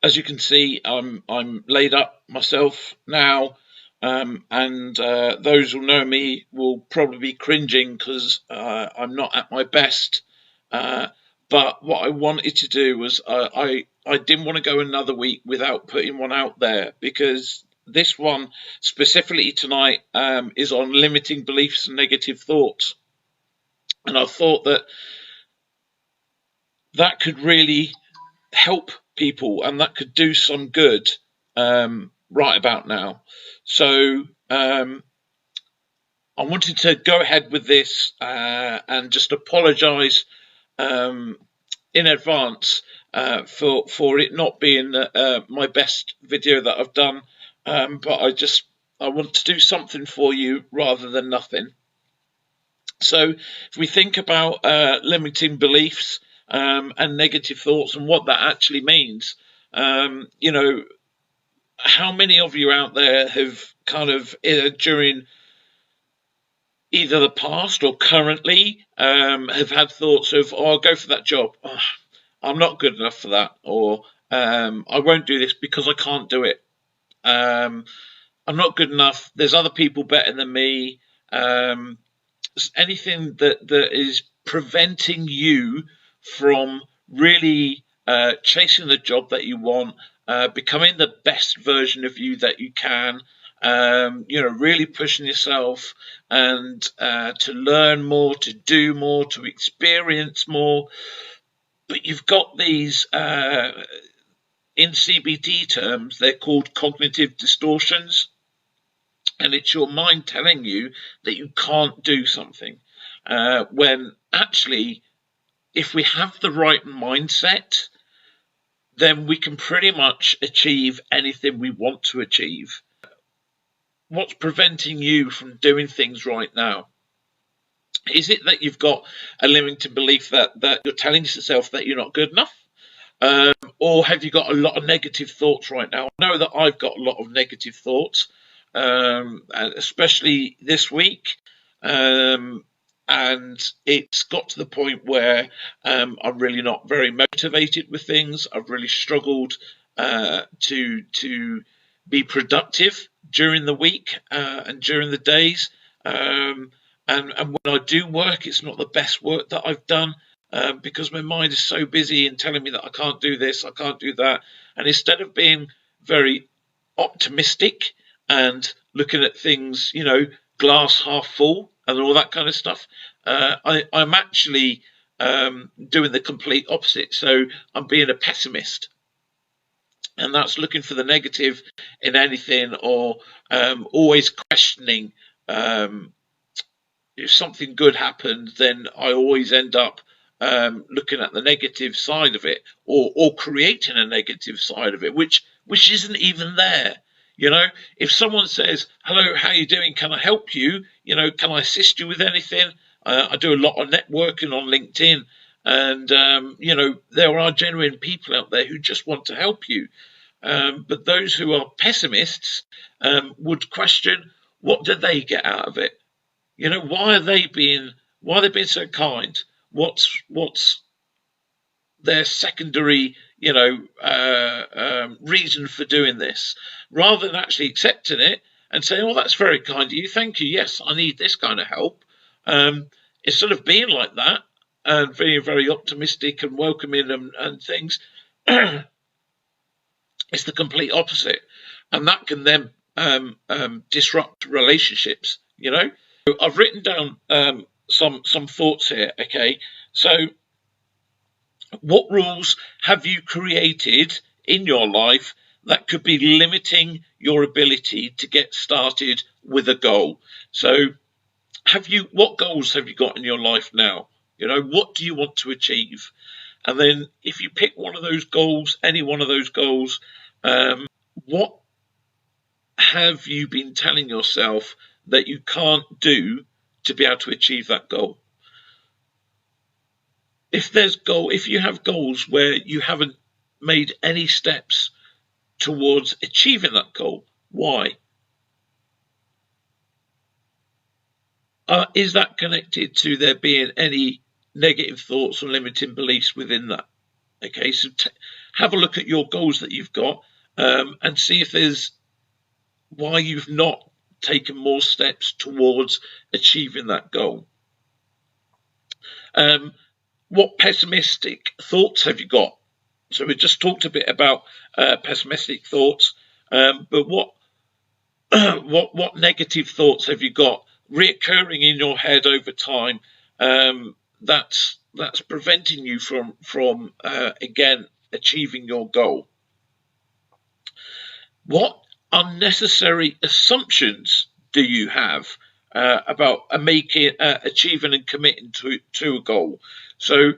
as you can see, I'm laid up myself now, and those who know me will probably be cringing because I'm not at my best. Uh, but what I wanted to do was I didn't want to go another week without putting one out there, because this one specifically tonight is on limiting beliefs and negative thoughts, and I thought that that could really help people and that could do some good right about now. So I wanted to go ahead with this and just apologise um, in advance for it not being my best video that I've done, but I want to do something for you rather than nothing. So if we think about limiting beliefs and negative thoughts and what that actually means, you know, how many of you out there have kind of during either the past or currently have had thoughts of, oh, I'll go for that job. Oh, I'm not good enough for that. Or I won't do this because I can't do it. I'm not good enough. There's other people better than me. Anything that is preventing you from really chasing the job that you want, becoming the best version of you that you can, you know, really pushing yourself and to learn more, to do more, to experience more. But you've got these, in CBT terms, they're called cognitive distortions. And it's your mind telling you that you can't do something. When actually, if we have the right mindset, then we can pretty much achieve anything we want to achieve. What's preventing you from doing things right now? Is it that you've got a limiting belief that you're telling yourself that you're not good enough? Or have you got a lot of negative thoughts right now? I know that I've got a lot of negative thoughts, especially this week. And it's got to the point where I'm really not very motivated with things. I've really struggled to be productive during the week and during the days. And when I do work, it's not the best work that I've done. Because my mind is so busy and telling me that I can't do this, I can't do that. And instead of being very optimistic and looking at things, you know, glass half full and all that kind of stuff, I'm actually doing the complete opposite. So I'm being a pessimist. And that's looking for the negative in anything, or always questioning. If something good happened, then I always end up looking at the negative side of it, or creating a negative side of it, which isn't even there. You know, if someone says, "Hello, how you doing? Can I help you? You know, can I assist you with anything?" I do a lot of networking on LinkedIn, and you know, there are genuine people out there who just want to help you. But those who are pessimists would question, what do they get out of it? You know, why are they being so kind? What's their secondary, you know, reason for doing this, rather than actually accepting it and saying, "Oh, that's very kind of you. Thank you. Yes, I need this kind of help." Instead of being like that and being very optimistic and welcoming and things, it's the complete opposite, and that can then disrupt relationships. You know, I've written down some thoughts here. Okay, so what rules have you created in your life that could be limiting your ability to get started with a goal? So what goals have you got in your life now? You know, what do you want to achieve? And then if you pick one of those goals, any one of those goals, what have you been telling yourself that you can't do to be able to achieve that goal? If you have goals where you haven't made any steps towards achieving that goal, why? Is that connected to there being any negative thoughts or limiting beliefs within that? Okay, so have a look at your goals that you've got, and see if there's why you've not taken more steps towards achieving that goal. What pessimistic thoughts have you got? So we just talked a bit about pessimistic thoughts, but what what negative thoughts have you got reoccurring in your head over time, that's preventing you from again achieving your goal? What unnecessary assumptions do you have about achieving and committing to a goal? So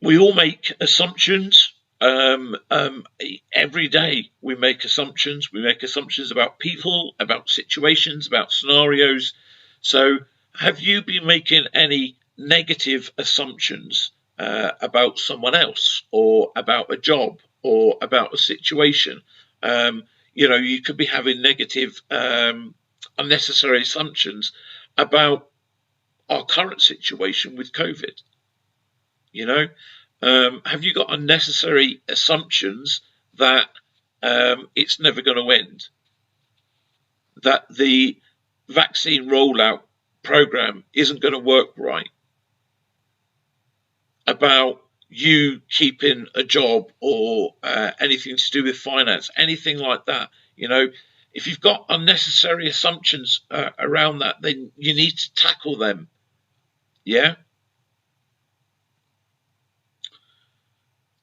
we all make assumptions. Every day we make assumptions. We make assumptions about people, about situations, about scenarios. So have you been making any negative assumptions about someone else, or about a job, or about a situation? You could be having negative, unnecessary assumptions about our current situation with COVID. Have you got unnecessary assumptions that it's never going to end, that the vaccine rollout program isn't going to work right, about you keeping a job, or anything to do with finance, anything like that? If you've got unnecessary assumptions around that, then you need to tackle them. Yeah.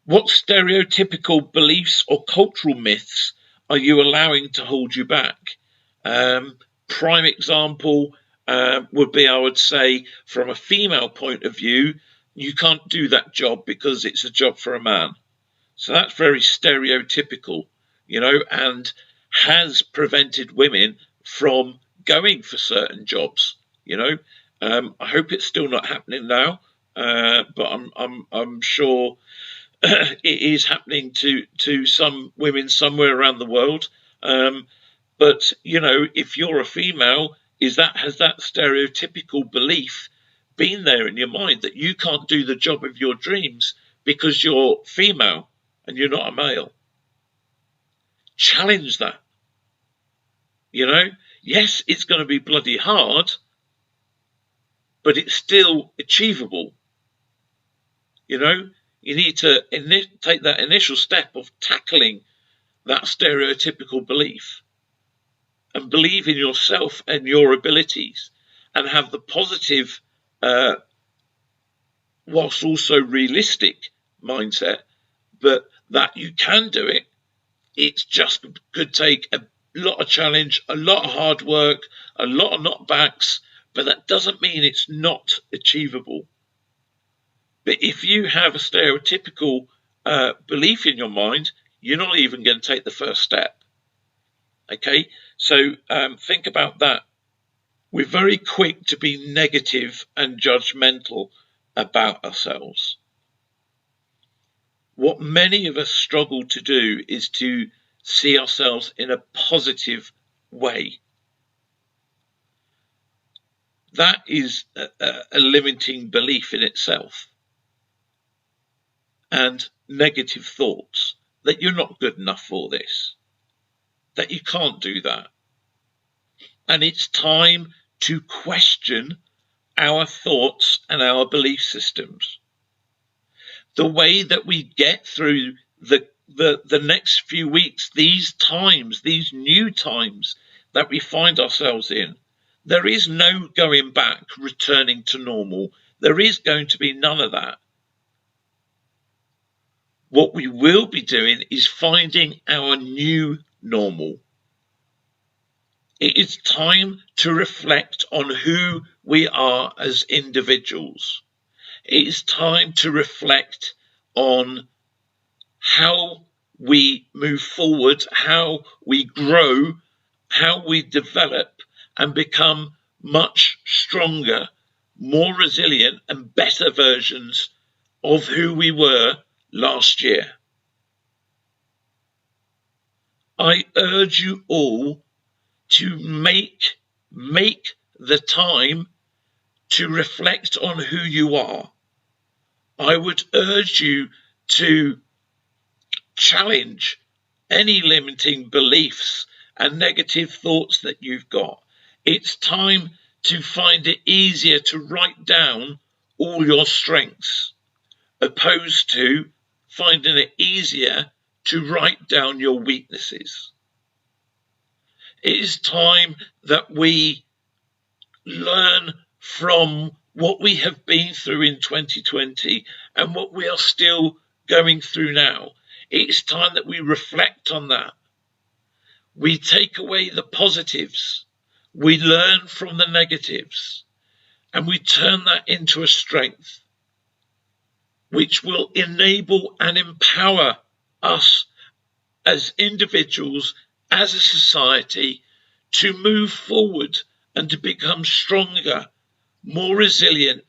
What stereotypical beliefs or cultural myths are you allowing to hold you back? Prime example would be, I would say, from a female point of view, you can't do that job because it's a job for a man. So that's very stereotypical, and has prevented women from going for certain jobs. I hope it's still not happening now, but I'm sure it is happening to some women somewhere around the world. But if you're a female, has that stereotypical belief been there in your mind that you can't do the job of your dreams because you're female and you're not a male? Challenge that. Yes, it's going to be bloody hard, but it's still achievable. You need to take that initial step of tackling that stereotypical belief, and believe in yourself and your abilities, and have the positive, whilst also realistic mindset, but that you can do it. It's just could take a lot of challenge, a lot of hard work, a lot of knockbacks, but that doesn't mean it's not achievable. But if you have a stereotypical belief in your mind, you're not even going to take the first step. Okay, so think about that. We're very quick to be negative and judgmental about ourselves. What many of us struggle to do is to see ourselves in a positive way. That is a limiting belief in itself. And negative thoughts that you're not good enough for this, that you can't do that. And it's time to question our thoughts and our belief systems. The way that we get through the next few weeks, these new times that we find ourselves in, there is no going back, returning to normal. There is going to be none of that. What we will be doing is finding our new normal. It is time to reflect on who we are as individuals. It is time to reflect on how we move forward, how we grow, how we develop and become much stronger, more resilient and better versions of who we were last year. I urge you all to make the time to reflect on who you are. I would urge you to challenge any limiting beliefs and negative thoughts that you've got. It's time to find it easier to write down all your strengths, opposed to finding it easier to write down your weaknesses. It is time that we learn from what we have been through in 2020 and what we are still going through now. It's time that we reflect on that. We take away the positives, we learn from the negatives, and we turn that into a strength which will enable and empower us as individuals, as a society, to move forward and to become stronger, more resilient,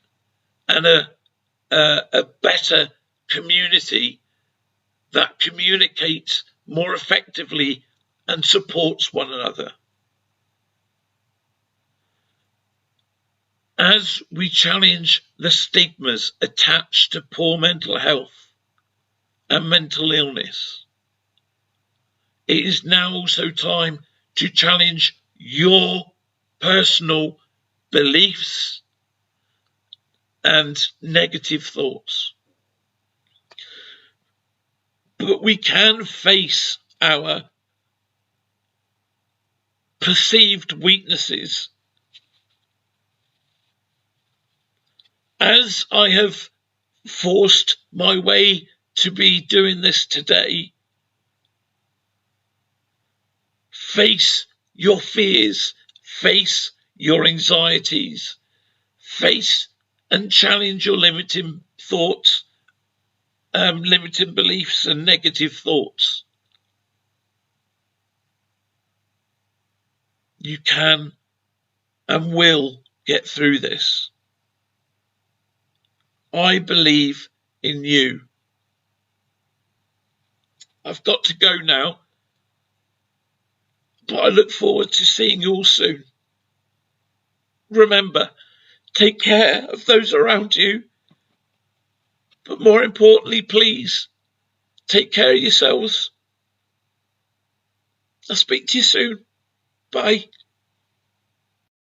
and a better community that communicates more effectively and supports one another. As we challenge the stigmas attached to poor mental health and mental illness, it is now also time to challenge your personal beliefs and negative thoughts. But we can face our perceived weaknesses. As I have forced my way to be doing this today, face your fears, face your anxieties, face and challenge your limiting thoughts, limiting beliefs and negative thoughts. You can and will get through this. I believe in you. I've got to go now, but I look forward to seeing you all soon. Remember, take care of those around you, but more importantly, please, take care of yourselves. I'll speak to you soon. Bye.